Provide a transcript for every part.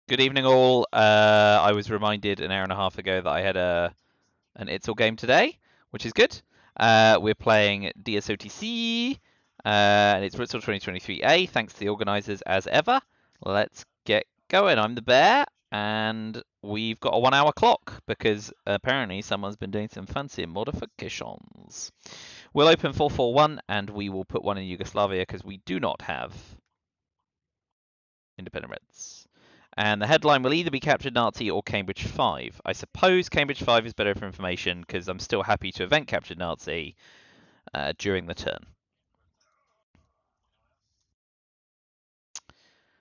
Good evening, all. I was reminded an hour and a half ago that I had an ITSL game today, which is good. We're playing dsotc, and it's RTSL 2023A. Thanks to the organisers as ever. Let's get going. I'm the bear, and we've got a 1 hour clock because apparently someone's been doing some fancy modifications. We'll open 441, and we will put one in Yugoslavia because we do not have independent Reds. And the headline will either be Captured Nazi or Cambridge 5. I suppose Cambridge 5 is better for information because I'm still happy to event Captured Nazi during the turn.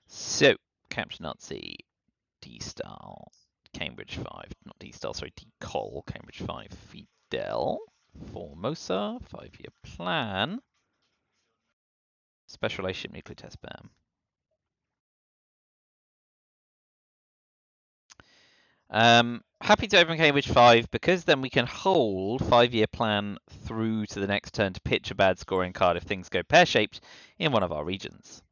So, Captured Nazi, D-Style, Cambridge 5. Not D-Style, sorry, D-Col, Cambridge 5, Fidel, Formosa, 5-year plan, Special Relationship Nuclear Test Ban. Happy to open Cambridge 5 because then we can hold 5-year plan through to the next turn to pitch a bad scoring card if things go pear-shaped in one of our regions.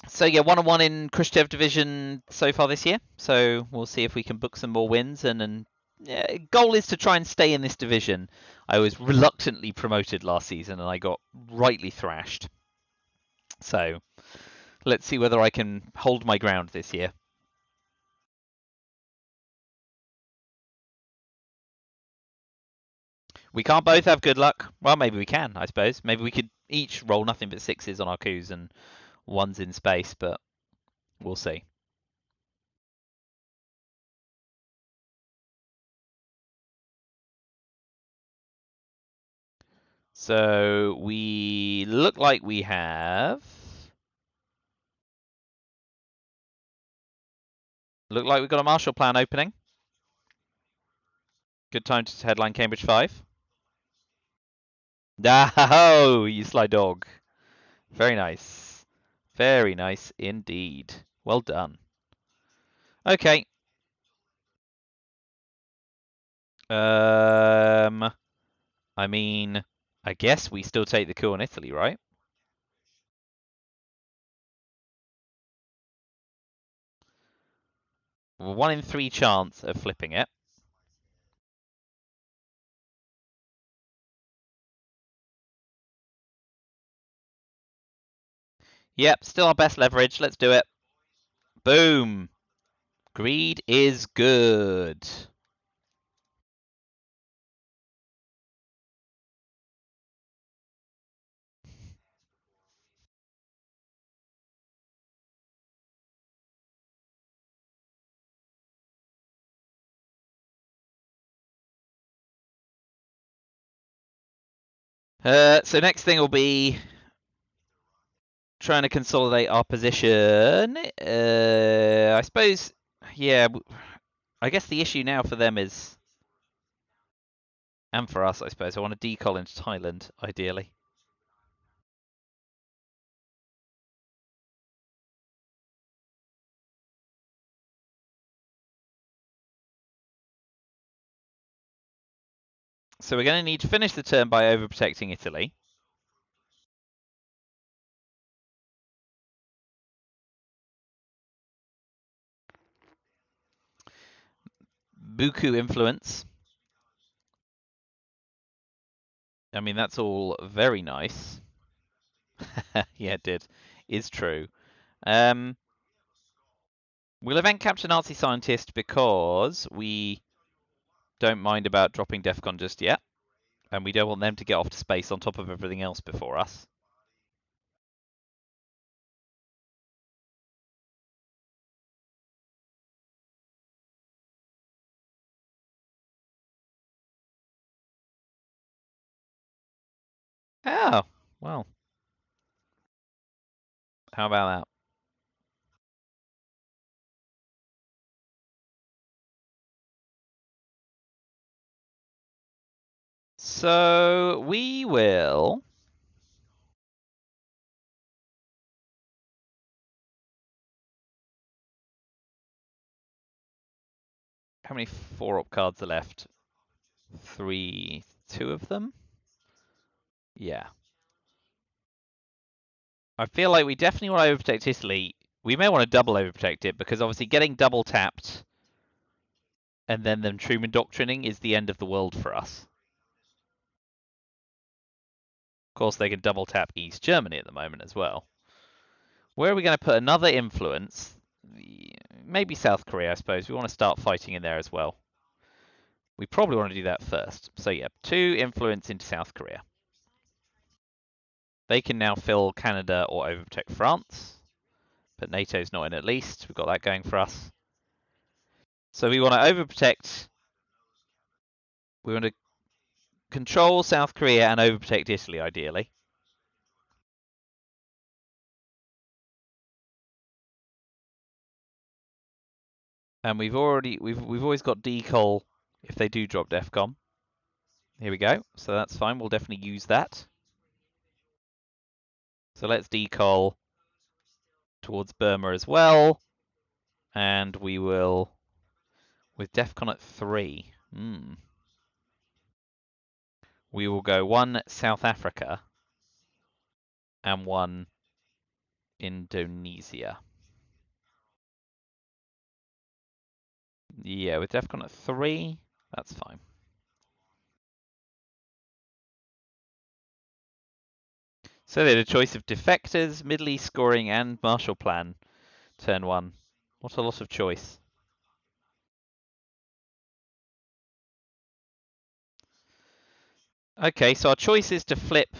So yeah, 1-1 in Khrushchev division so far this year. So we'll see if we can book some more wins. And yeah, goal is to try and stay in this division. I was reluctantly promoted last season and I got rightly thrashed. So let's see whether I can hold my ground this year. We can't both have good luck. Well, maybe we can, I suppose. Maybe we could each roll nothing but 6s on our coups and 1s in space, but we'll see. So we look like we have. Look like we've got a Marshall Plan opening. Good time to headline Cambridge 5. Oh, you sly dog. Very nice. Very nice indeed. Well done. Okay. I mean, I guess we still take the coup on Italy, right? Well, 1 in 3 chance of flipping it. Yep, still our best leverage. Let's do it. Boom. Greed is good. So next thing will be trying to consolidate our position. I suppose, yeah. I guess the issue now for them is, and for us, I suppose, I want to decol into Thailand, ideally. So we're going to need to finish the turn by overprotecting Italy. Buku influence. I mean, that's all very nice. Yeah, it did. Is true. We'll event capture Nazi scientist because we don't mind about dropping DEFCON just yet. And we don't want them to get off to space on top of everything else before us. Oh, well. How about that? So we will how many 4-op cards are left? 3, 2 of them? Yeah. I feel like we definitely want to overprotect Italy. We may want to double overprotect it because obviously getting double tapped and then them Truman doctrining is the end of the world for us. Of course, they can double tap East Germany at the moment as well. Where are we going to put another influence? Maybe South Korea, I suppose. We want to start fighting in there as well. We probably want to do that first. So yeah, 2 influence into South Korea. They can now fill Canada or overprotect France. But NATO's not in at least. We've got that going for us. So we want to overprotect. We want to control South Korea and overprotect Italy, ideally. And we've always got decol if they do drop DEFCON. Here we go. So that's fine. We'll definitely use that. So let's decol towards Burma as well. And we will, with DEFCON at 3, we will go 1 South Africa and 1 Indonesia. Yeah, with DEFCON at 3, that's fine. So they had a choice of defectors, Middle East scoring, and Marshall Plan. Turn 1. What a lot of choice. Okay, so our choice is to flip.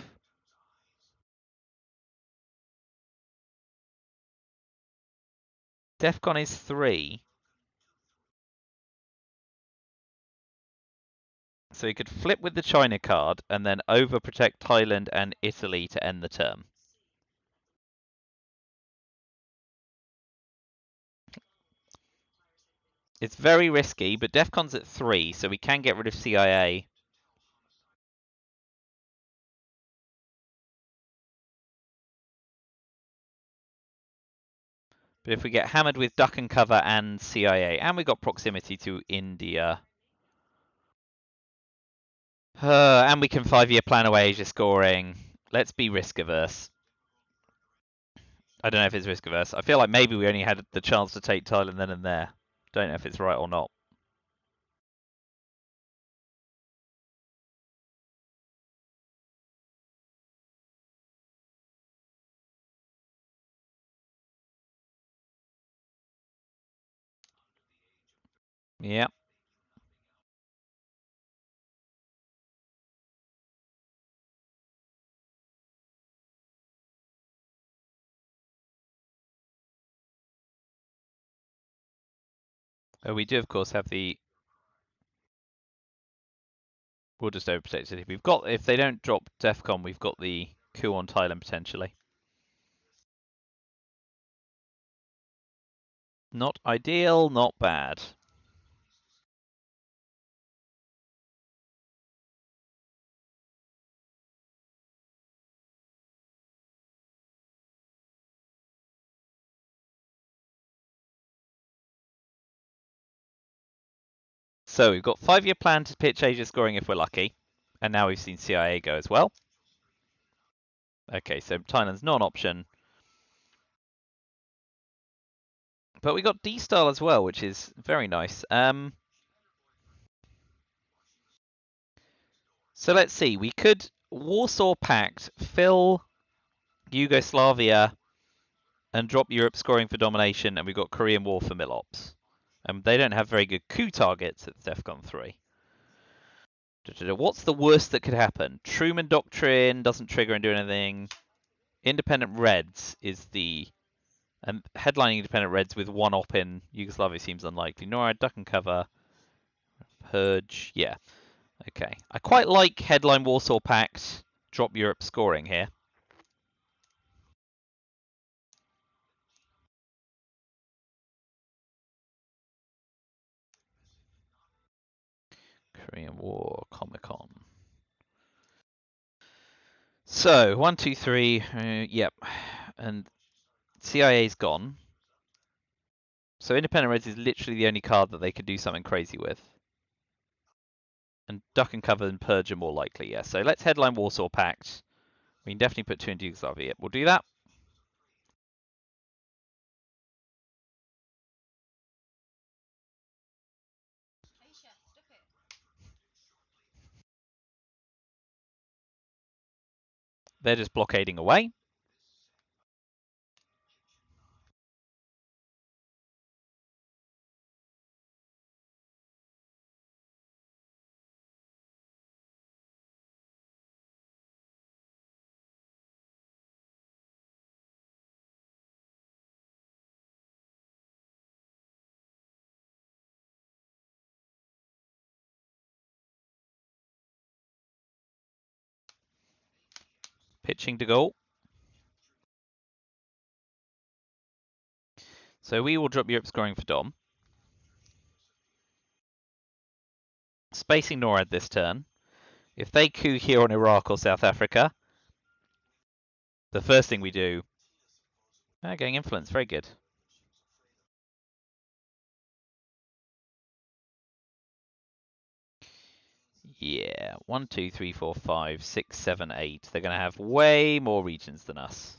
DEFCON is 3. So you could flip with the China card and then overprotect Thailand and Italy to end the term. It's very risky, but DEFCON's at 3, so we can get rid of CIA. But if we get hammered with duck and cover and CIA, and we got proximity to India, and we can 5-year plan away Asia scoring, let's be risk averse. I don't know if it's risk averse. I feel like maybe we only had the chance to take Thailand then and there. Don't know if it's right or not. Yeah. We do, of course, have the. We'll just overprotect it. If they don't drop DEFCON, we've got the coup on Thailand potentially. Not ideal, not bad. So we've got 5-year plan to pitch Asia scoring if we're lucky. And now we've seen CIA go as well. Okay, so Thailand's not an option. But we got D-Style as well, which is very nice. So let's see. We could Warsaw Pact, fill Yugoslavia, and drop Europe scoring for domination, and we've got Korean War for Milops. They don't have very good coup targets at DEFCON 3. What's the worst that could happen? Truman Doctrine doesn't trigger and do anything. Independent Reds is the... And headlining Independent Reds with 1 op in Yugoslavia seems unlikely. NORAD, duck and cover. Purge, yeah. Okay. I quite like headline Warsaw Pact, drop Europe scoring here. Korean War, Comic-Con. So, 1, 2, 3, yep. And CIA's gone. So Independent Reds is literally the only card that they could do something crazy with. And Duck and Cover and Purge are more likely, yeah. So let's headline Warsaw Pact. We can definitely put 2 into Yugoslavia. We'll do that. They're just blockading away. Pitching to goal. So we will drop Europe scoring for Dom. Spacing NORAD this turn. If they coup here on Iraq or South Africa, the first thing we do... getting influence, very good. Yeah, 1, 2, 3, 4, 5, 6, 7, 8. They're going to have way more regions than us.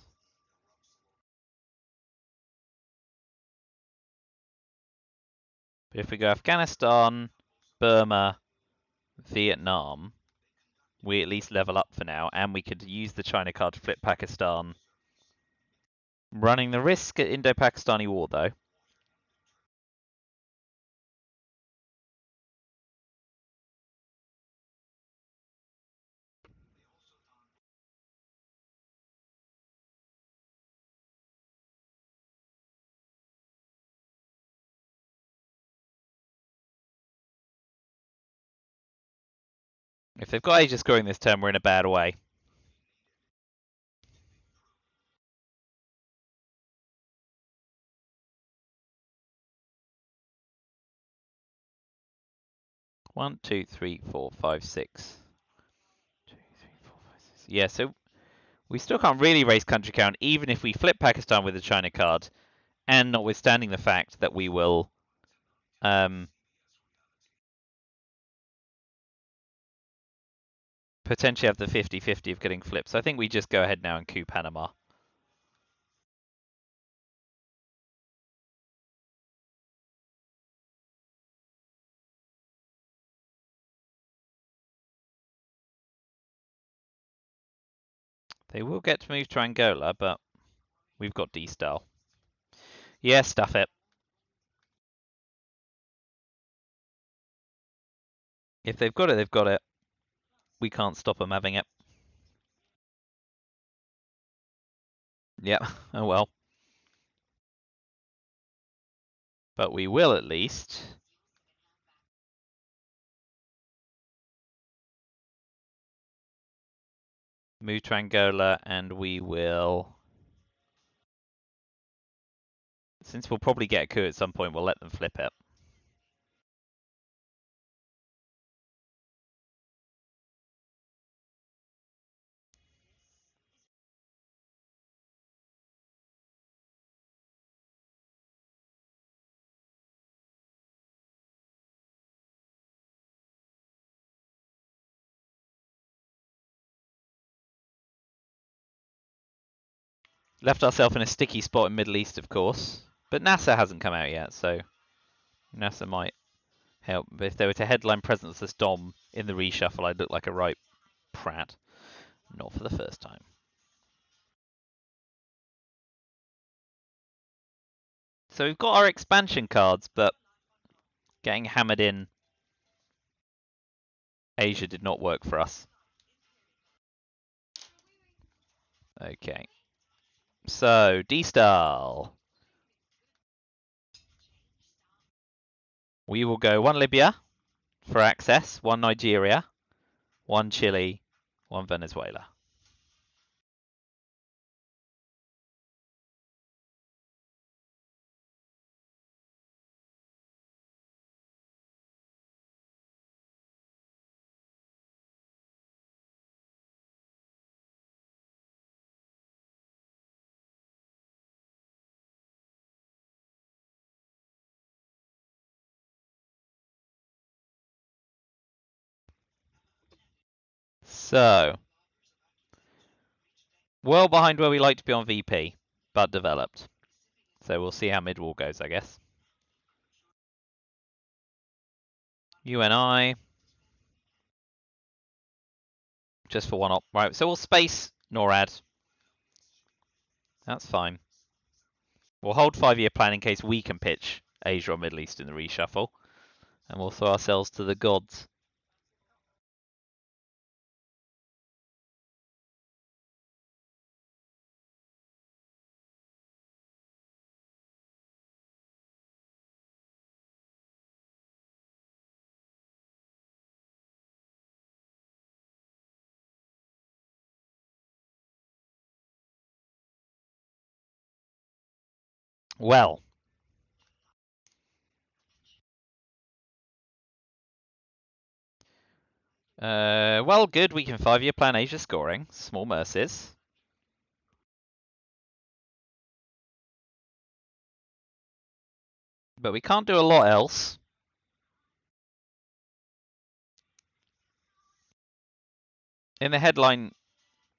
But if we go Afghanistan, Burma, Vietnam, we at least level up for now, and we could use the China card to flip Pakistan. Running the risk at Indo-Pakistani war, though. If they've got Asia scoring this turn, we're in a bad way. One, two, three, four, five, six. 2, 3, 4, 5, 6. Yeah, so we still can't really raise country count, even if we flip Pakistan with the China card, and notwithstanding the fact that we will potentially have the 50-50 of getting flipped. So I think we just go ahead now and coup Panama. They will get to move to Angola, but we've got D-style. Yeah, stuff it. If they've got it, they've got it. We can't stop them having it. Yeah, oh well. But we will at least move to Angola, and we will... Since we'll probably get a coup at some point, we'll let them flip it. Left ourselves in a sticky spot in Middle East, of course. But NASA hasn't come out yet, so NASA might help. But if they were to headline presence as Dom in the reshuffle, I'd look like a right prat. Not for the first time. So we've got our expansion cards, but getting hammered in Asia did not work for us. Okay. So, D-style. We will go 1 Libya for access, 1 Nigeria, 1 Chile, 1 Venezuela. So, well behind where we like to be on VP, but developed. So we'll see how mid-wall goes, I guess. UNI. Just for one op. Right, so we'll space NORAD. That's fine. We'll hold 5-year plan in case we can pitch Asia or Middle East in the reshuffle. And we'll throw ourselves to the gods. Well. Well, good. We can 5-year plan Asia scoring. Small mercies. But we can't do a lot else. In the headline,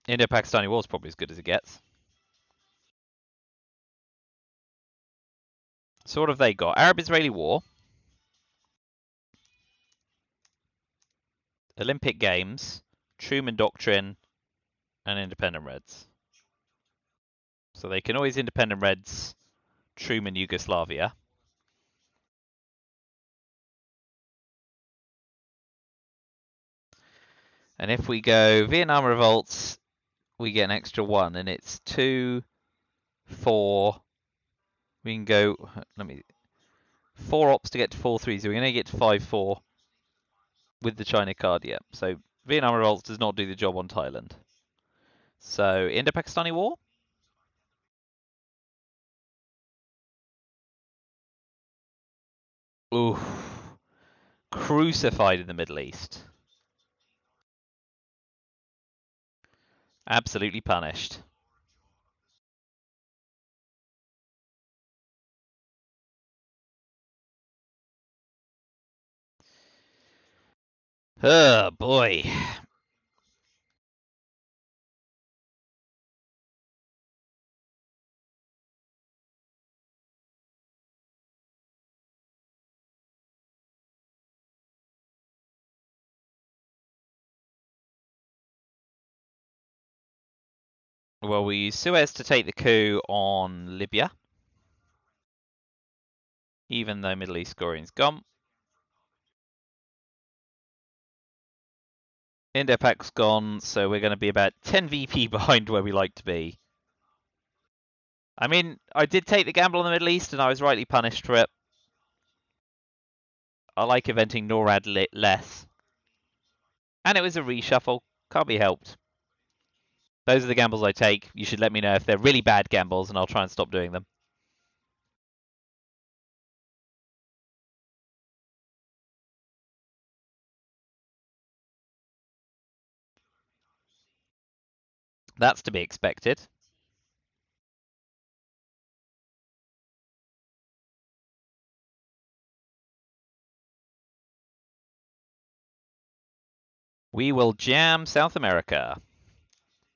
Indo-Pakistani war is probably as good as it gets. So what have they got? Arab-Israeli war. Olympic Games. Truman Doctrine. And Independent Reds. So they can always Independent Reds Truman Yugoslavia. And if we go Vietnam Revolts, we get an extra 1, and it's 2, 4. We can go, 4 ops to get to 4-3, so we're going to get to 5-4 with the China card, yeah. So Vietnam Revolts does not do the job on Thailand. So Indo-Pakistani War? Ooh. Crucified in the Middle East. Absolutely punished. Oh, boy. Well, we use Suez to take the coup on Libya. Even though Middle East scoring's gone. Indo-Pac's gone, so we're going to be about 10 VP behind where we like to be. I mean, I did take the gamble on the Middle East, and I was rightly punished for it. I like eventing NORAD less. And it was a reshuffle. Can't be helped. Those are the gambles I take. You should let me know if they're really bad gambles, and I'll try and stop doing them. That's to be expected. We will jam South America.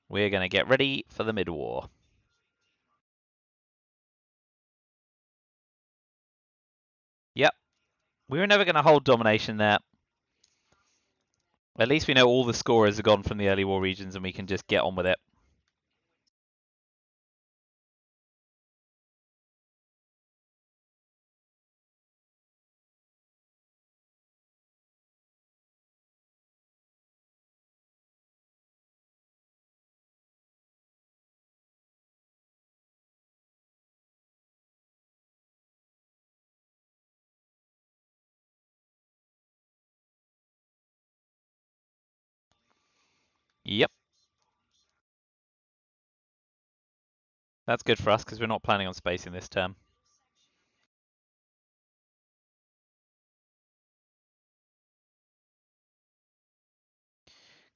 We're going to get ready for the mid-war. Yep. We were never going to hold domination there. At least we know all the scorers are gone from the early war regions and we can just get on with it. Yep. That's good for us because we're not planning on spacing this term.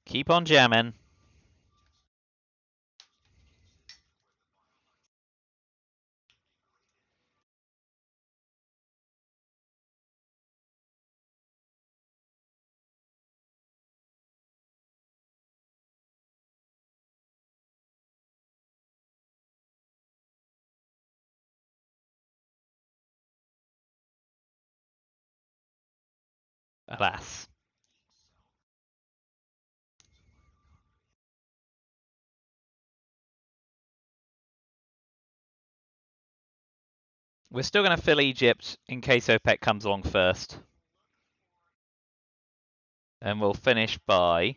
Keep on jamming. Alas. We're still going to fill Egypt in case OPEC comes along first. And we'll finish by...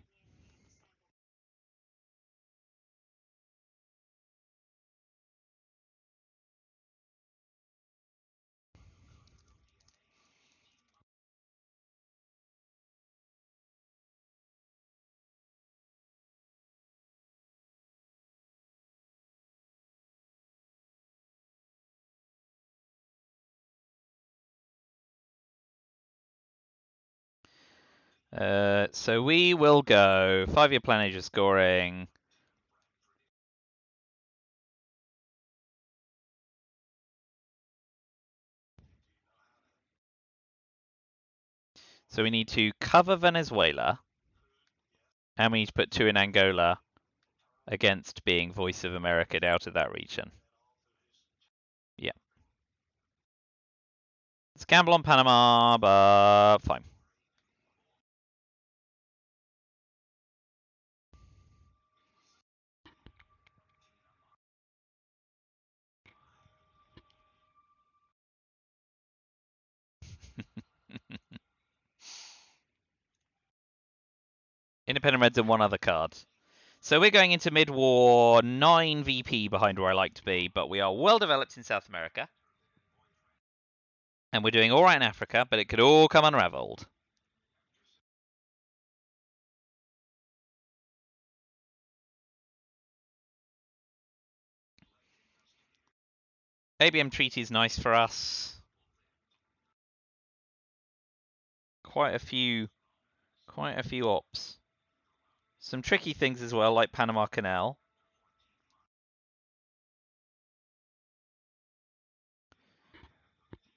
So we will go 5-year plan Asia scoring. So we need to cover Venezuela, and we need to put 2 in Angola against being Voice of America out of that region. Yeah. It's gamble on Panama, but fine. Independent Reds and one other card. So we're going into mid-war, 9 VP behind where I like to be, but we are well developed in South America. And we're doing all right in Africa, but it could all come unraveled. ABM treaty is nice for us. Quite a few ops. Some tricky things as well, like Panama Canal.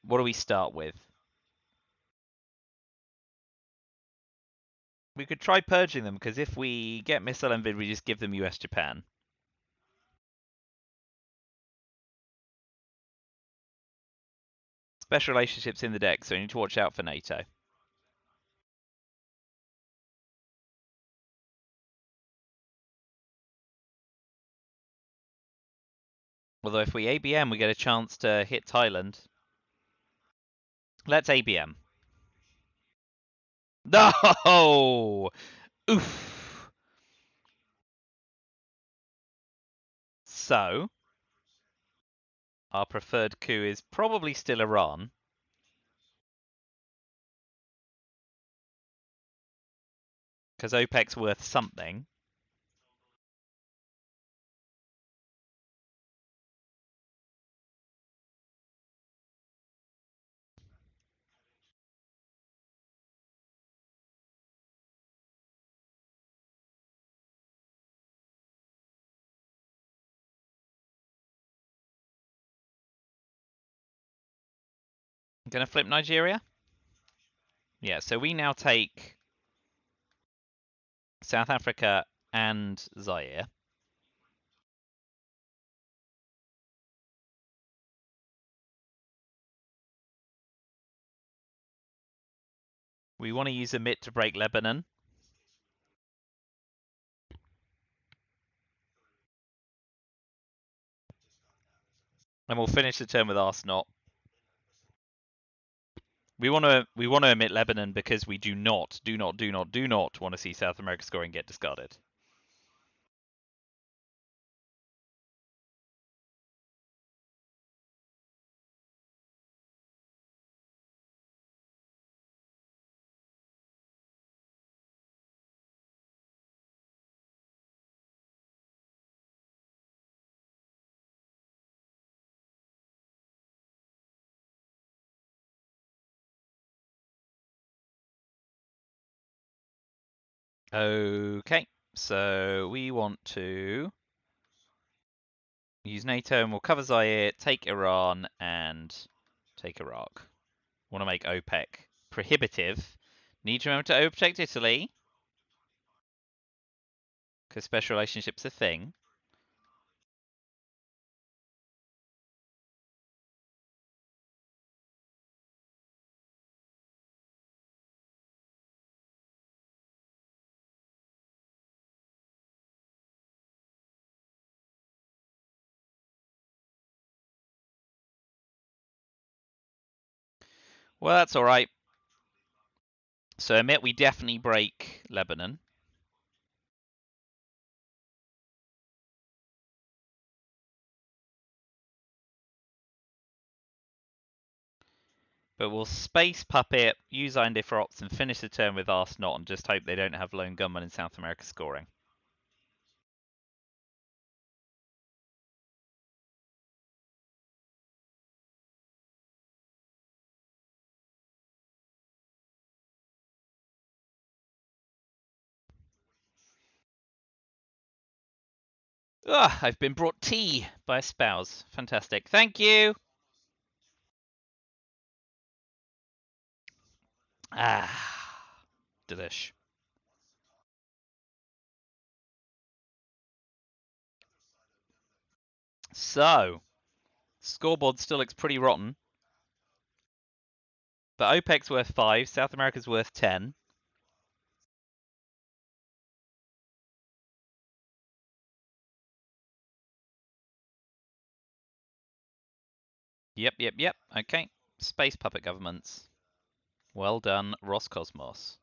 What do we start with? We could try purging them, because if we get missile envid, we just give them US Japan. Special relationships in the deck, so you need to watch out for NATO. Although if we ABM, we get a chance to hit Thailand. Let's ABM. No! Oof. So, our preferred coup is probably still Iran. Because OPEC's worth something. I'm going to flip Nigeria. Yeah, so we now take South Africa and Zaire. We want to use a MIT to break Lebanon. And we'll finish the turn with Arsenal. We want to omit Lebanon because we do not want to see South America scoring get discarded. Okay, so we want to use NATO and we'll cover Zaire, take Iran, and take Iraq. Want to make OPEC prohibitive. Need to remember to overprotect Italy, because special relationship's a thing. Well, that's all right. So admit we definitely break Lebanon. But we'll space puppet, use Inde for ops, and finish the turn with Arse Not, and just hope they don't have lone gunman in South America scoring. Ugh, I've been brought tea by a spouse. Fantastic. Thank you. Ah, delish. So, scoreboard still looks pretty rotten. But OPEC's worth 5, South America's worth 10. Yep. Okay. Space puppet governments. Well done, Roscosmos.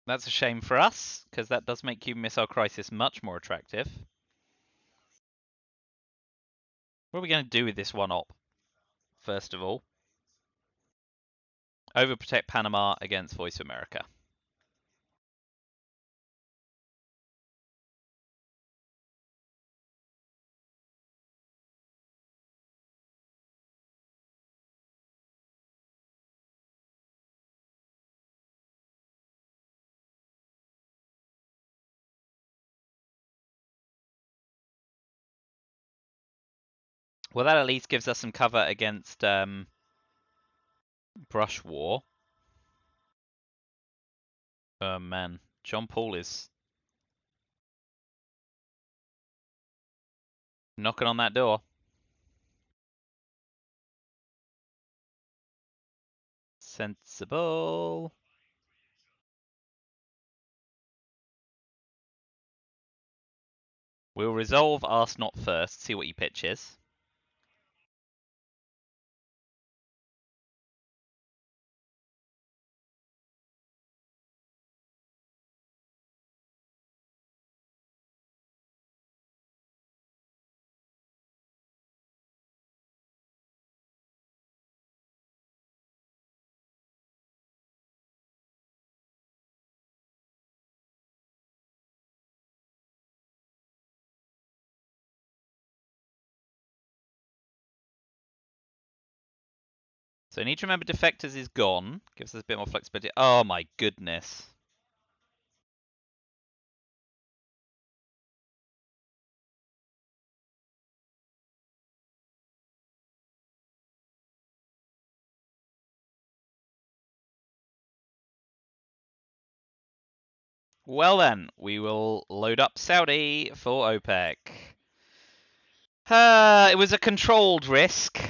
That's a shame for us, because that does make Cuban Missile Crisis much more attractive. What are we going to do with this one op, first of all? Overprotect Panama against Voice of America. Well, that at least gives us some cover against Brush War. Oh man, John Paul is knocking on that door. Sensible. We'll resolve Ask Not first, see what he pitches. So I need to remember Defectors is gone. Gives us a bit more flexibility. Oh my goodness. Well then, we will load up Saudi for OPEC. It was a controlled risk.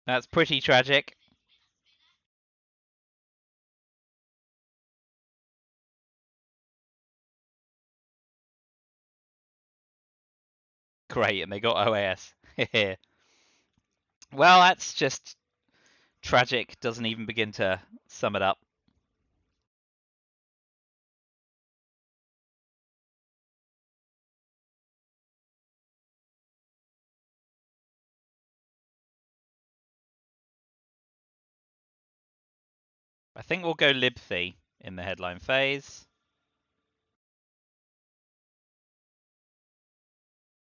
That's pretty tragic. Great, and they got OAS. Well, that's just tragic. Doesn't even begin to sum it up. I think we'll go Libthi in the headline phase.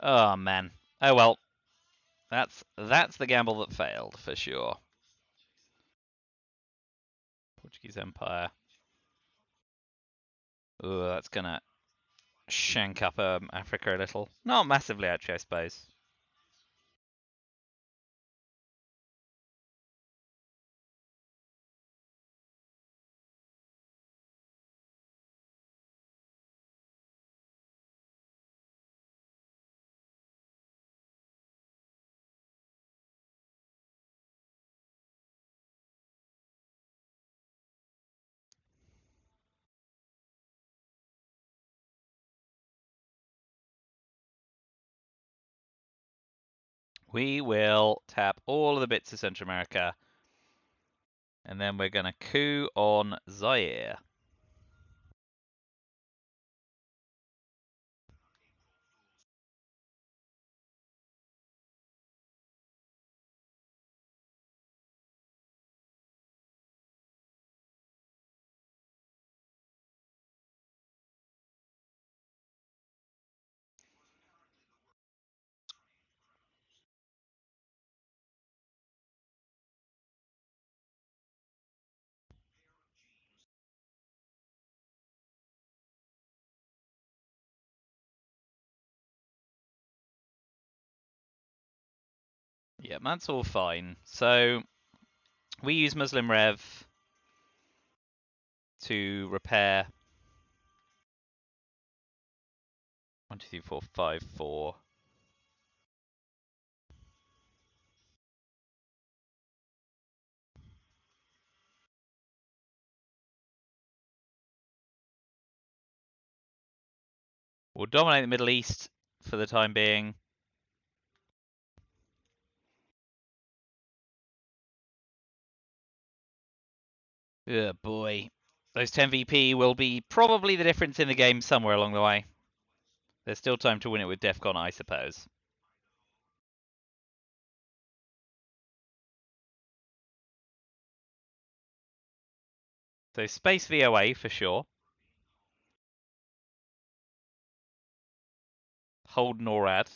Oh man. Oh well. That's the gamble that failed for sure. Portuguese Empire. Ooh, that's gonna shank up Africa a little. Not massively, actually, I suppose. We will tap all of the bits of Central America, and then we're going to coup on Zaire. Yeah, that's all fine. So we use Muslim Rev to repair 1, 2, 3, 4, 5, 4. We'll dominate the Middle East for the time being. Oh boy. Those 10 VP will be probably the difference in the game somewhere along the way. There's still time to win it with DEFCON, I suppose. So space VOA for sure. Hold NORAD.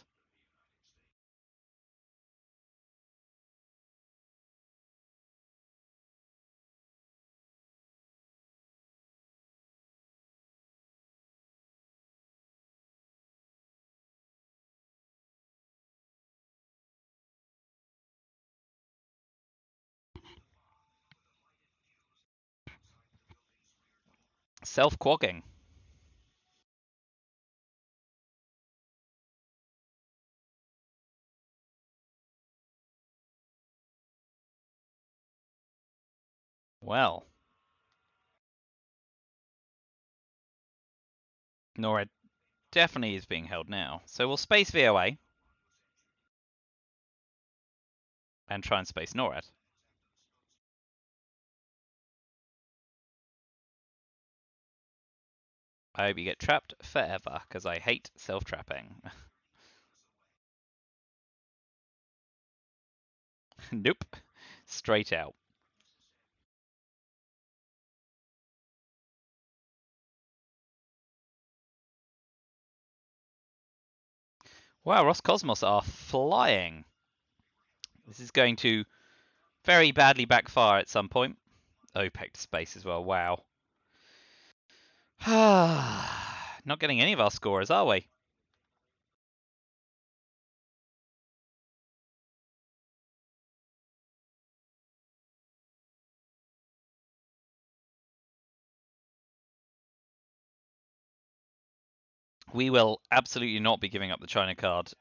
Self-quagging. Well. NORAD definitely is being held now. So we'll space VOA. And try and space NORAD. I hope you get trapped forever, because I hate self-trapping. Nope. Straight out. Wow, Roscosmos are flying. This is going to very badly backfire at some point. OPEC to space as well, wow. Not getting any of our scorers, are we? We will absolutely not be giving up the China card.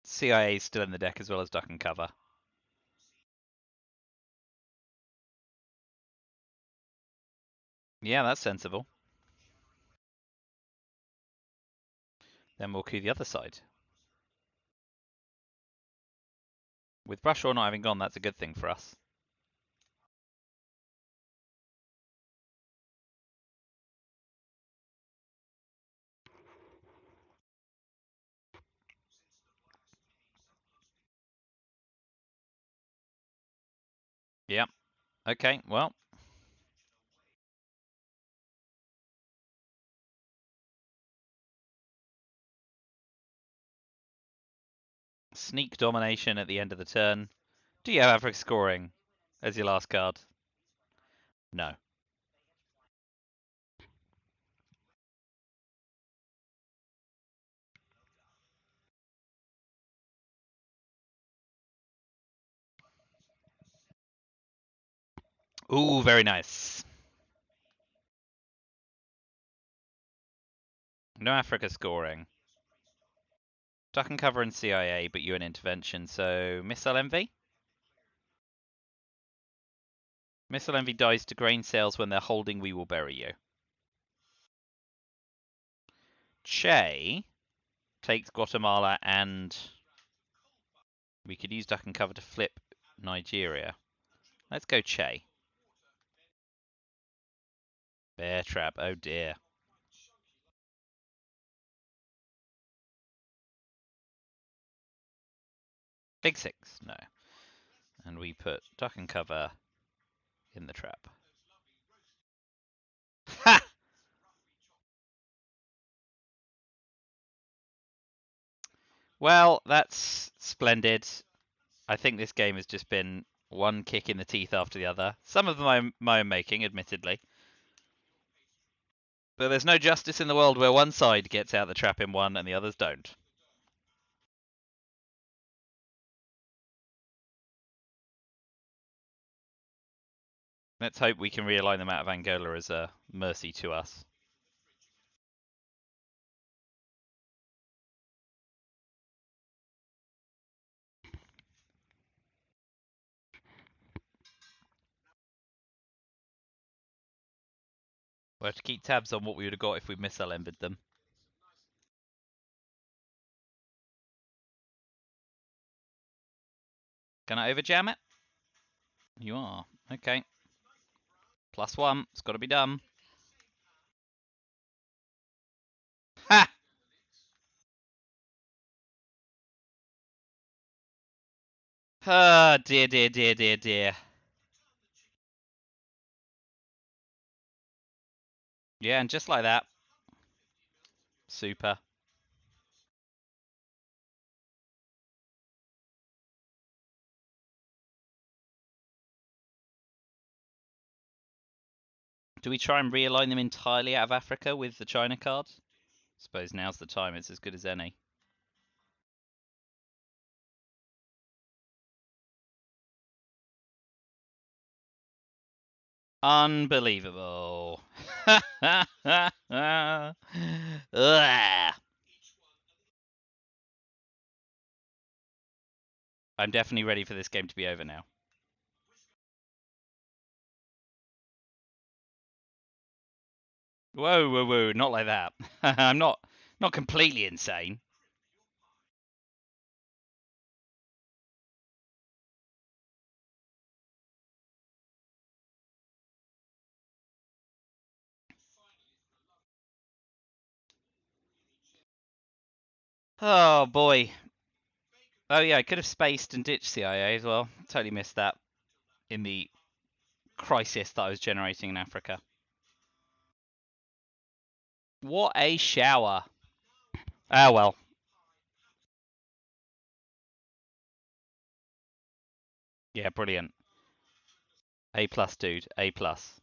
CIA is still in the deck as well as duck and cover. Yeah, that's sensible. Then we'll coup the other side. With Bradshaw not having gone, that's a good thing for us. Yeah. Okay, well. Sneak domination at the end of the turn. Do you have Africa scoring as your last card? No. Ooh, very nice. No Africa scoring. Duck and cover and CIA, but you an intervention, so Missile Envy? Missile Envy dies to grain sales when they're holding We Will Bury You. Che takes Guatemala and We could use duck and cover to flip Nigeria. Let's go Che. Bear trap, oh dear. Big six, no. And we put duck and cover in the trap. Ha! Well, that's splendid. I think this game has just been one kick in the teeth after the other. Some of them my own making, admittedly. But there's no justice in the world where one side gets out the trap in one and the others don't. Let's hope we can realign them out of Angola as a mercy to us. We'll have to keep tabs on what we would have got if we missile embered them. Can I overjam it? You are. Okay. +1. It's got to be done. Ha! Ah, dear, dear, dear, dear, dear. Yeah, and just like that. Super. Do we try and realign them entirely out of Africa with the China card? I suppose now's the time. It's as good as any. Unbelievable. I'm definitely ready for this game to be over now. Whoa, whoa, whoa, not like that. I'm not completely insane. Oh boy. Oh yeah, I could have spaced and ditched CIA as well. Totally missed that in the crisis that I was generating in Africa. What a shower. Ah well. Yeah, brilliant. A plus, dude. A plus.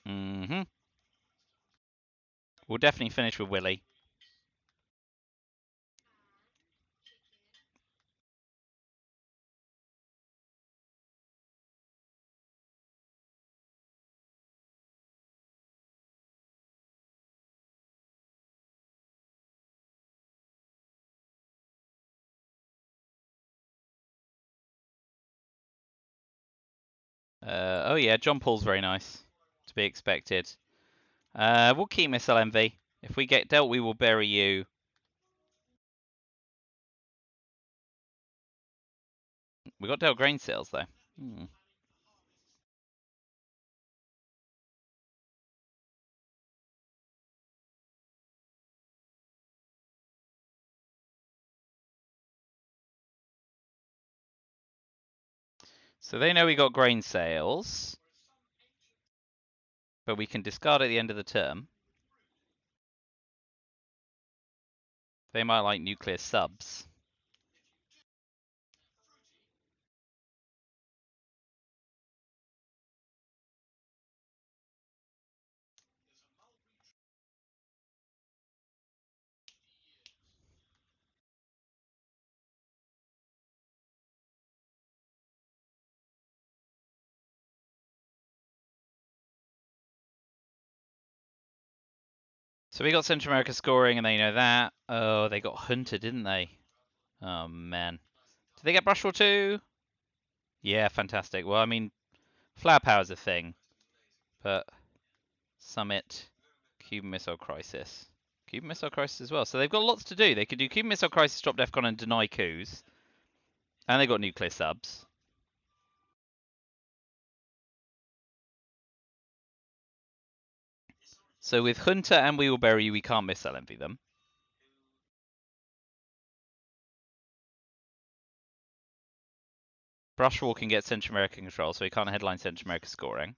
Mm-hmm. We'll definitely finish with Willie. Oh yeah, John Paul's very nice. To be expected. We'll keep Missile Envy. If we get dealt, we will bury you. We got dealt grain sales though. So they know we got grain sales, but we can discard at the end of the term. They might like nuclear subs. So we got Central America scoring, and they know that. Oh, they got hunted, didn't they? Oh man. Did they get Brushwell too? Yeah, fantastic. Well, I mean, Flower power's a thing, but Summit, Cuban Missile Crisis. Cuban Missile Crisis as well. So they've got lots to do. They could do Cuban Missile Crisis, drop DEFCON, and deny coups. And they've got nuclear subs. So with Junta and We Will Bury You, we can't missile envy them. Brushwar can get Central America control, so he can't headline Central America scoring.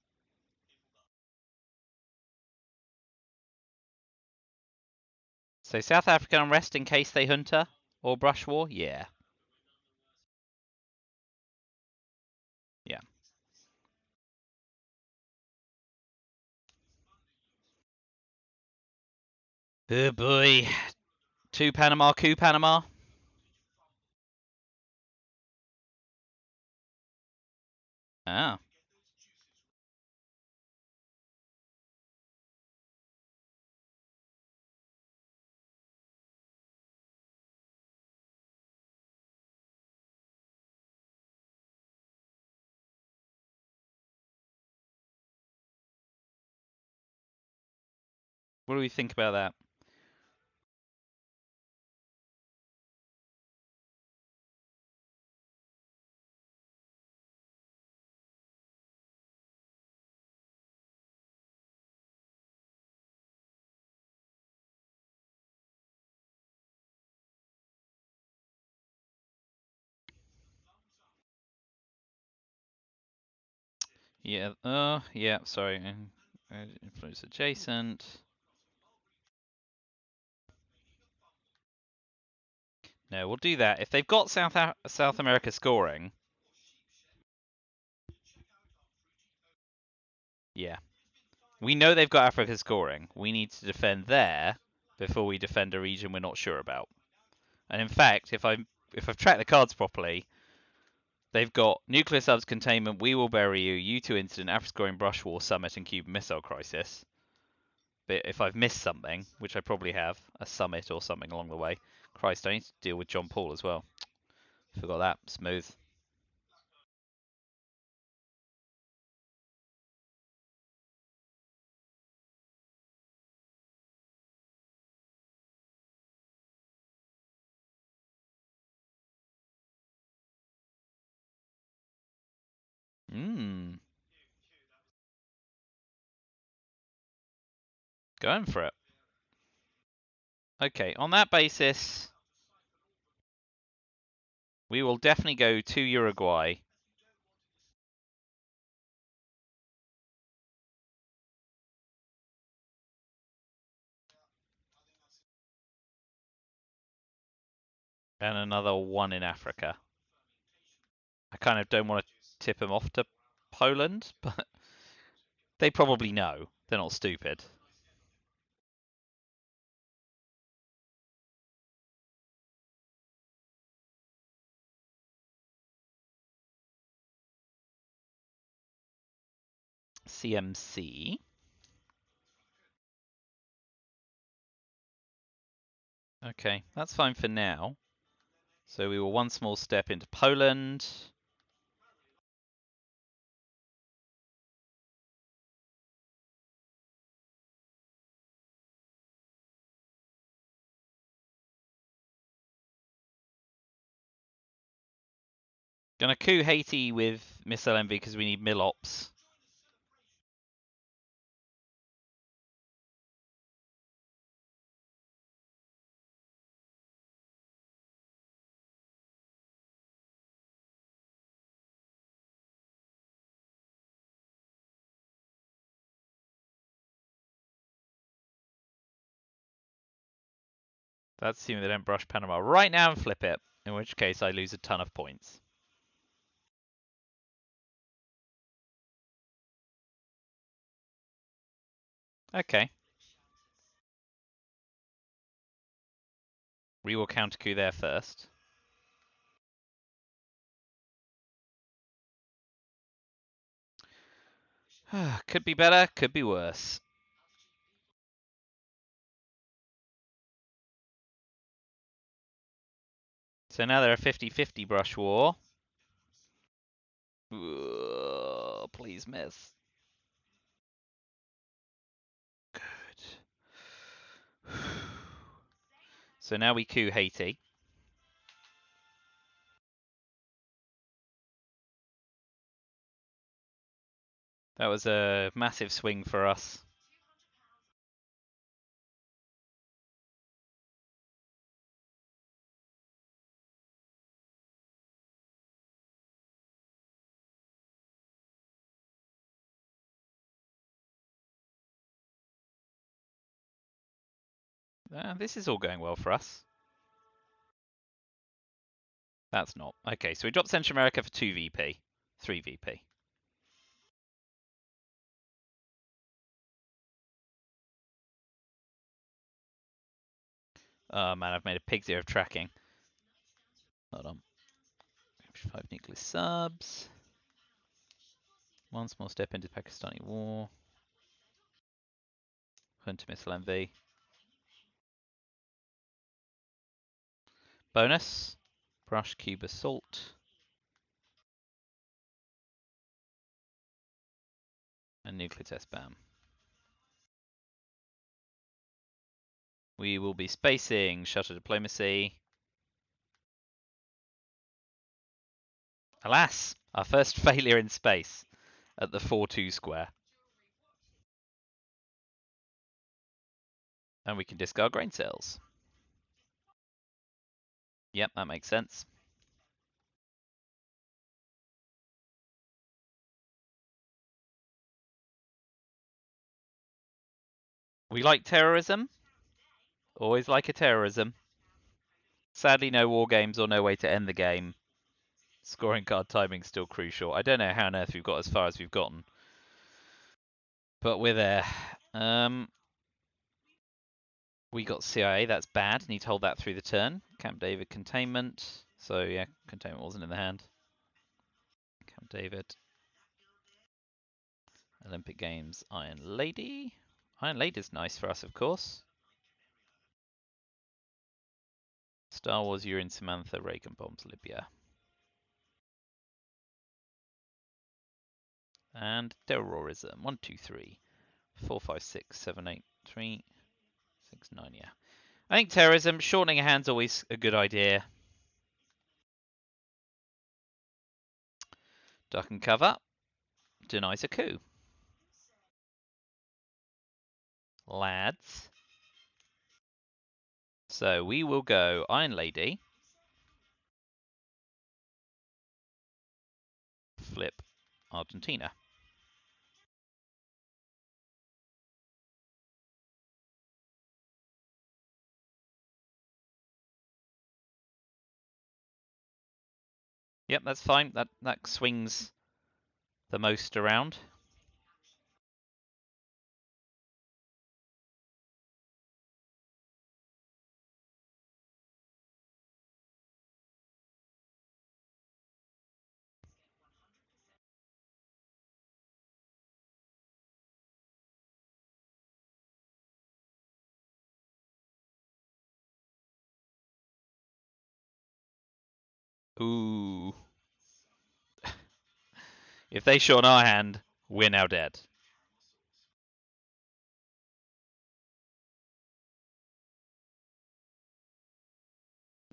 So South African unrest in case they Junta or Brushwar? Yeah. Yeah. Oh boy. 2 Panama, coup Panama. Ah. What do we think about that? Yeah. Yeah. Sorry. Influence adjacent. No, we'll do that. If they've got South America scoring, yeah. We know they've got Africa scoring. We need to defend there before we defend a region we're not sure about. And in fact, if I've tracked the cards properly, they've got nuclear subs containment, We Will Bury You, U2 incident, Africa scoring, brush war, summit, and Cuban missile crisis. But if I've missed something, which I probably have, a summit or something along the way, Christ, I need to deal with John Paul as well. Forgot that. Smooth. Mmm. Going for it. Okay, on that basis, we will definitely go to Uruguay. And another one in Africa. I kind of don't want to tip them off to Poland, but they probably know. They're not stupid. CMC. Okay, that's fine for now. So we will one small step into Poland. Gonna coup Haiti with missile envy because we need mill-ops. That's assuming they don't brush Panama right now and flip it, in which case I lose a ton of points. Okay. We will counter coup there first. Could be better, could be worse. So now they're a 50-50 brush war. Please miss. Good. So now we coup Haiti. That was a massive swing for us. This is all going well for us. That's not. Okay, so we dropped Central America for 2 VP. 3 VP. Oh man, I've made a pig's ear of tracking. Hold on. 5 nuclear subs. One small step into Pakistani war. Hunter missile MV. Bonus. Brush cube assault. And nuclear test bam. We will be spacing shutter diplomacy. Alas, our first failure in space at the 4-2 square. And we can discard grain cells. Yep, that makes sense. We like terrorism. Always like a terrorism. Sadly, no war games or no way to end the game. Scoring card timing still crucial. I don't know how on earth we've got as far as we've gotten. But we're there. We got CIA, that's bad. Need to hold that through the turn. Camp David containment. So yeah, containment wasn't in the hand. Camp David. Olympic Games, Iron Lady. Iron Lady's nice for us, of course. Star Wars, Urine, Samantha, Reagan bombs Libya. And terrorism. 1, 2, 3, 4, 5, 6, 7, 8, 3, 6, 9, yeah. I think terrorism, shortening a hand's always a good idea. Duck and cover. Denies a coup. Lads. So we will go Iron Lady. Flip Argentina. Yep, that's fine. That swings the most around. Ooh. If they shorten our hand, we're now dead.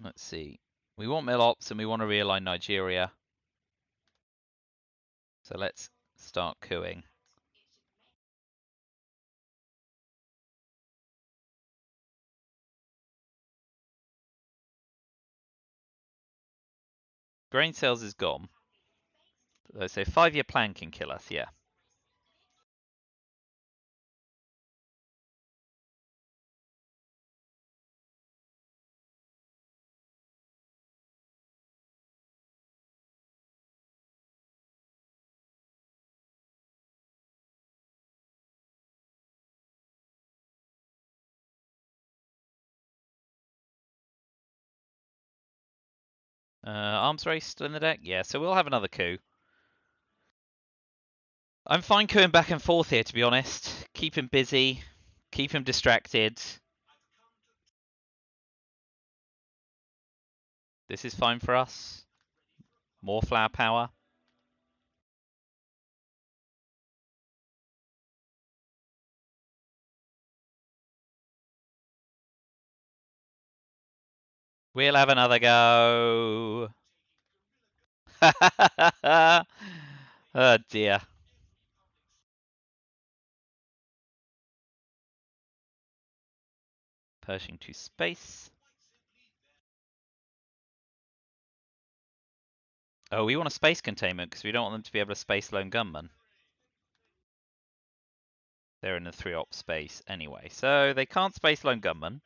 Let's see. We want mill ops and we want to realign Nigeria. So let's start cooing. Grain sales is gone. So 5-year plan can kill us, yeah. Arms race still in the deck? Yeah, so we'll have another coup. I'm fine cooing back and forth here, to be honest. Keep him busy. Keep him distracted. This is fine for us. More flower power. We'll have another go. Oh dear. Pershing to space. Oh, we want a space containment because we don't want them to be able to space lone gunmen. They're in the 3-op space anyway. So they can't space lone gunmen.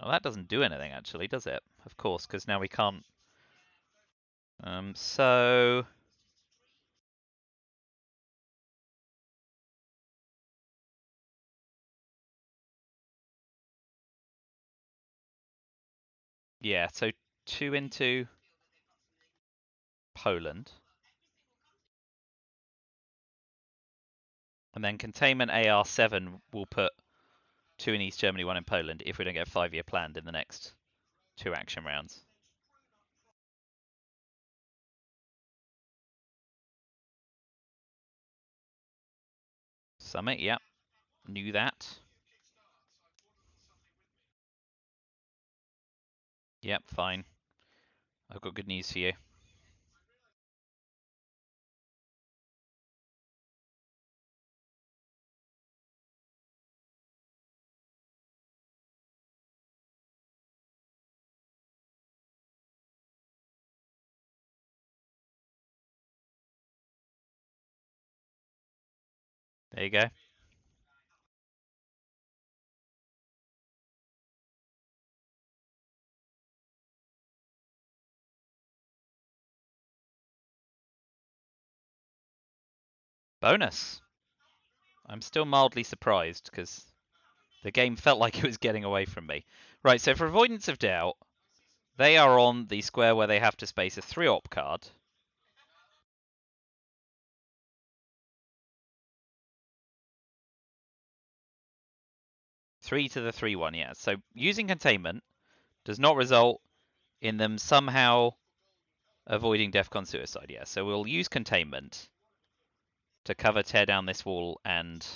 Well, that doesn't do anything actually, does it? Of course, because now we can't. So yeah, so 2 into Poland. And then containment AR7 will put 2 in East Germany, 1 in Poland if we don't get 5-year planned in the next 2 action rounds. Summit, yep. Knew that. Yep, fine. I've got good news for you. There you go. Bonus. I'm still mildly surprised because the game felt like it was getting away from me. Right, so for avoidance of doubt, they are on the square where they have to space a 3-op card. Three to the 3-1, yeah. So using containment does not result in them somehow avoiding DEFCON suicide, yeah. So we'll use containment to tear down this wall and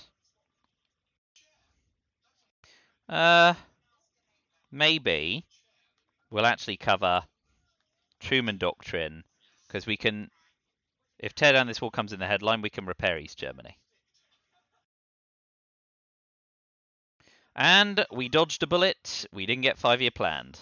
maybe we'll actually cover Truman Doctrine because we can, if tear down this wall comes in the headline, we can repair East Germany. And we dodged a bullet. We didn't get 5-year planned.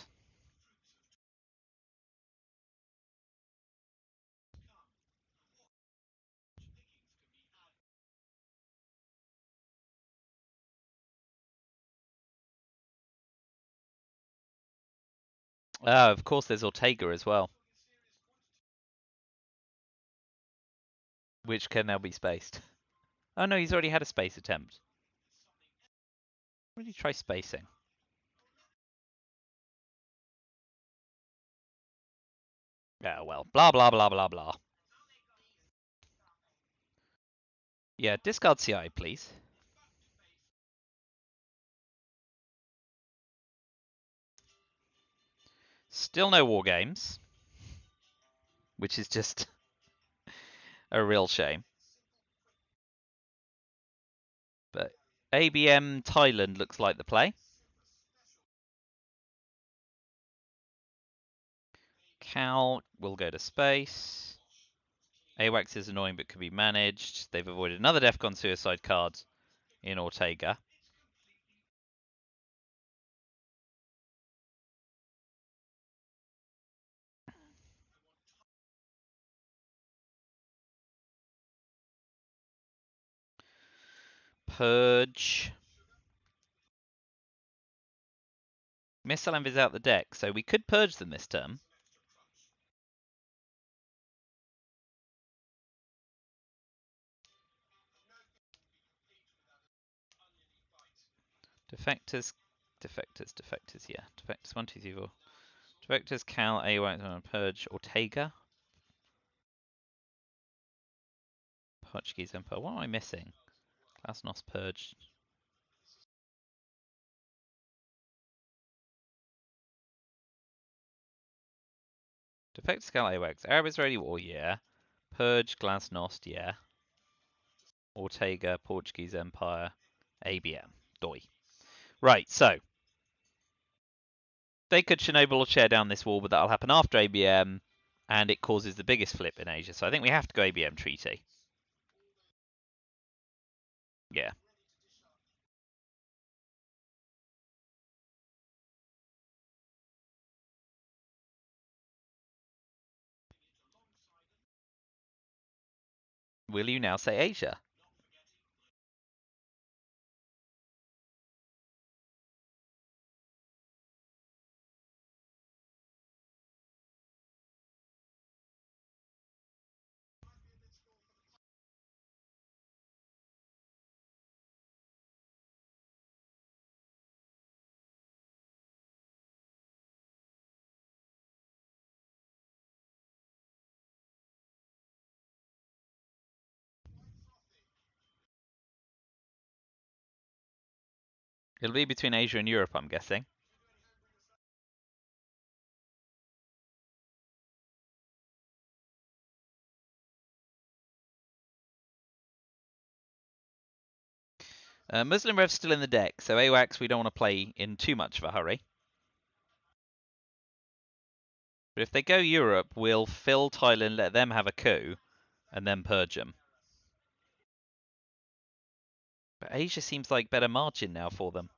Of course, there's Ortega as well, which can now be spaced. Oh no, he's already had a space attempt. Why did he try spacing? Yeah, well, blah, blah, blah, blah, blah. Yeah, discard CI, please. Still no war games, which is just a real shame. But ABM Thailand looks like the play. Cal will go to space. AWACS is annoying but could be managed. They've avoided another DEFCON suicide card in Ortega. Purge. Missile Envy's out the deck, so we could purge them this turn. Defectors, yeah. Defectors 1, 2, 3, 4. Defectors, Cal, AWACS, Purge, Ortega. Portuguese Empire. What am I missing? Glasnost, Purge. Defectors, Cal, AWACS. Arab Israeli War, yeah. Purge, Glasnost, yeah. Ortega, Portuguese Empire. ABM. Doi. Right, so they could Chernobyl or tear down this wall, but that'll happen after ABM, and it causes the biggest flip in Asia. So I think we have to go ABM treaty. Yeah. Will you now say Asia? It'll be between Asia and Europe, I'm guessing. Muslim Rev's still in the deck, so AWACS we don't want to play in too much of a hurry. But if they go Europe, we'll fill Thailand, let them have a coup, and then purge them. But Asia seems like better margin now for them.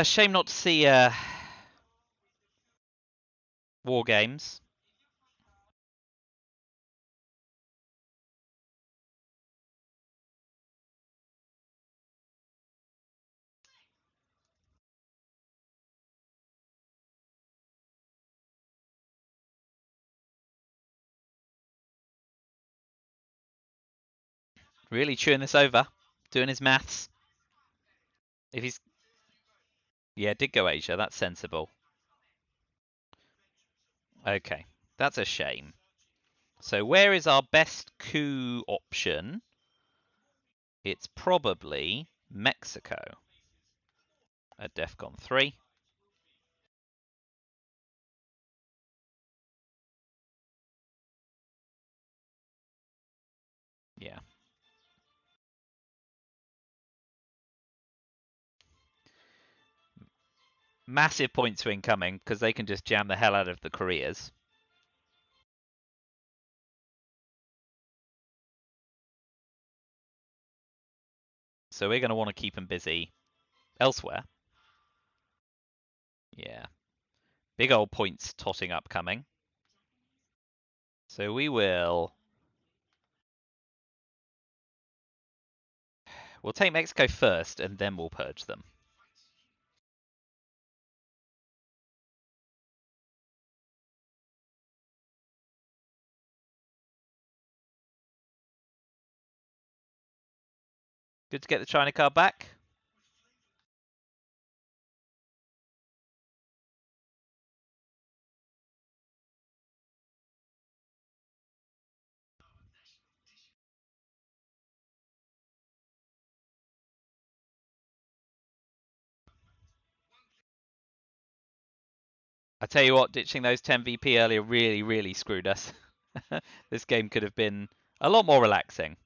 Shame not to see war games. Really chewing this over, doing his maths. If he's yeah, did go Asia. That's sensible. Okay, that's a shame. So where is our best coup option? It's probably Mexico at DEFCON 3. Yeah. Massive point swing coming because they can just jam the hell out of the Koreas. So we're going to want to keep them busy elsewhere. Yeah. Big old points totting up coming. So we'll take Mexico first and then we'll purge them. Good to get the China card back. I tell you what, ditching those 10 VP earlier really, really screwed us. This game could have been a lot more relaxing.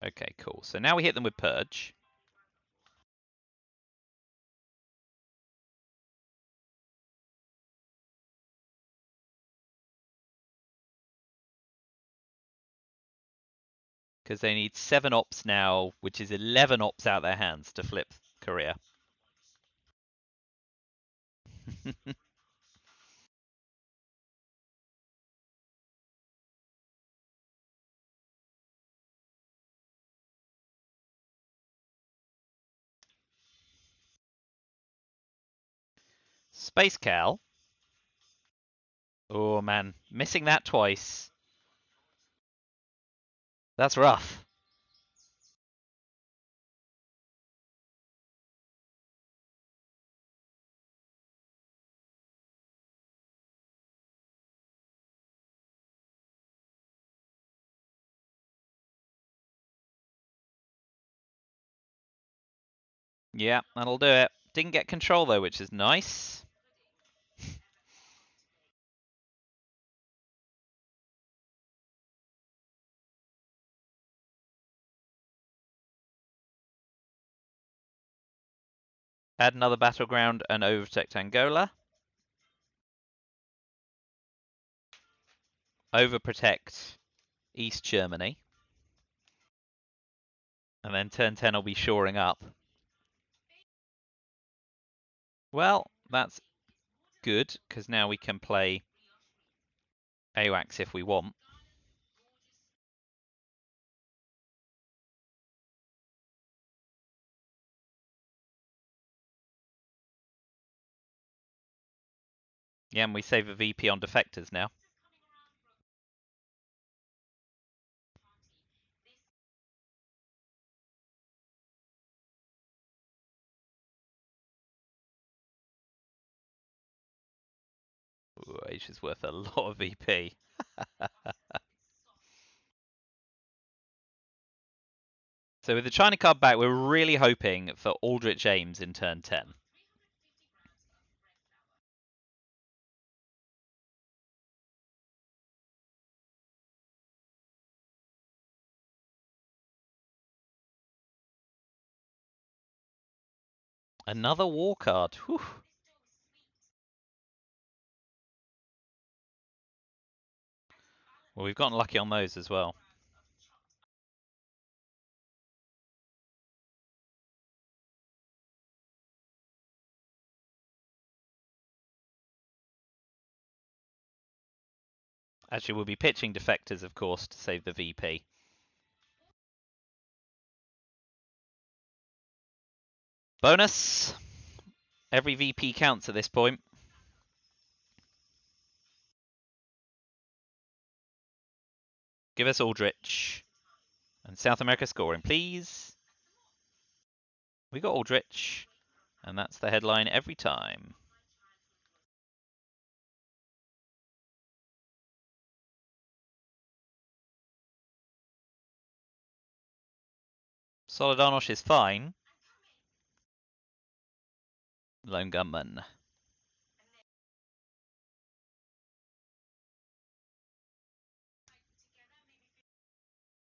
Okay, cool. So now we hit them with Purge. Because they need 7 ops now, which is 11 ops out their hands to flip Korea. Space Cal. Oh man, missing that twice. That's rough. Yeah, that'll do it. Didn't get control though, which is nice. Add another battleground and overprotect Angola. Overprotect East Germany. And then turn 10 will be shoring up. Well, that's good, because now we can play AWACS if we want. Yeah, and we save a VP on defectors now. Ooh, H is worth a lot of VP. So with the China card back, we're really hoping for Aldrich Ames in turn 10. Another war card. Whew. Well, we've gotten lucky on those as well. Actually, we'll be pitching defectors, of course, to save the VP. Bonus! Every VP counts at this point. Give us Aldrich. And South America scoring, please. We got Aldrich. And that's the headline every time. Solidarność is fine. Lone Gunman.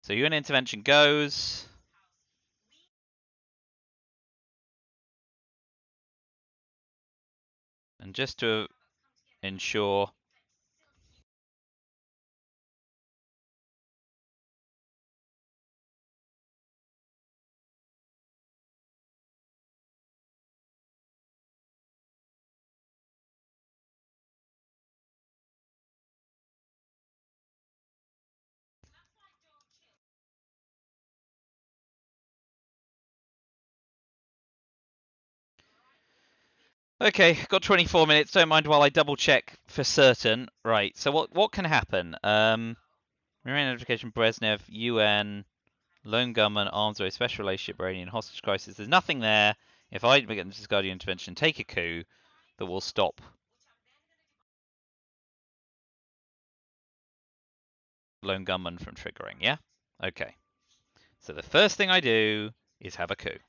So UN intervention goes. And just to ensure. Okay, got 24 minutes. Don't mind while I double check for certain. Right, so what can happen? Marine Notification, Brezhnev, UN, Lone Gunman, Arms Race, Special Relationship, Iranian Hostage Crisis. There's nothing there. If I get this Guardian intervention, take a coup that will stop Lone Gunman from triggering, yeah? Okay. So the first thing I do is have a coup.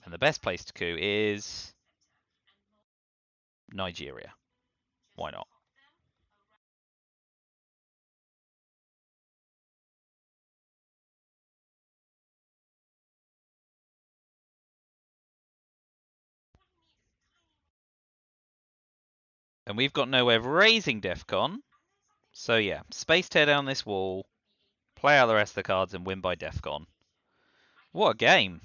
And the best place to coup is Nigeria. Why not? And we've got no way of raising DEFCON. So yeah, space tear down this wall, play out the rest of the cards, and win by DEFCON. What a game.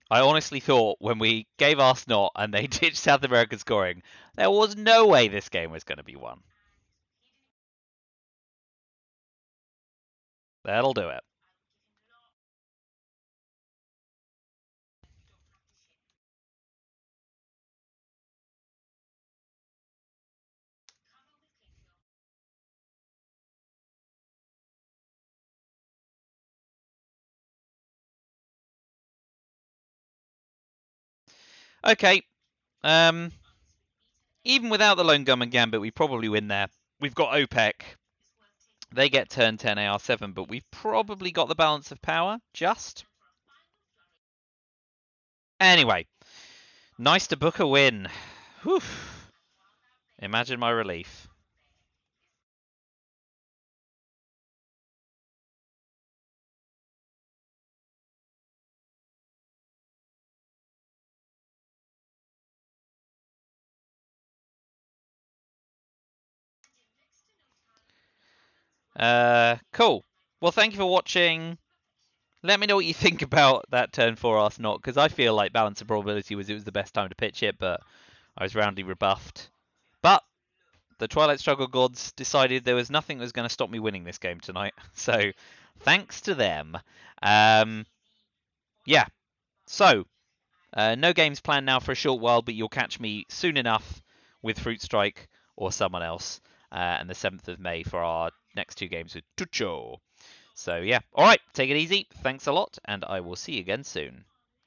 I honestly thought when we gave our snot and they ditched South American scoring, there was no way this game was going to be won. That'll do it. Okay. Even without the Lone Gunman Gambit, we probably win there. We've got OPEC. They get turn 10 AR7, but we've probably got the balance of power, just. Anyway, nice to book a win. Whew. Imagine my relief. Cool. Well, thank you for watching. Let me know what you think about that turn 4 Arsenal, because I feel like balance of probability was it was the best time to pitch it, but I was roundly rebuffed. But the Twilight Struggle gods decided there was nothing that was going to stop me winning this game tonight. So thanks to them. Yeah. So no games planned now for a short while, but you'll catch me soon enough with Fruit Strike or someone else, and the 7th of May for our next 2 games with Tucho. So yeah, all right, take it easy. Thanks a lot, and I will see you again soon.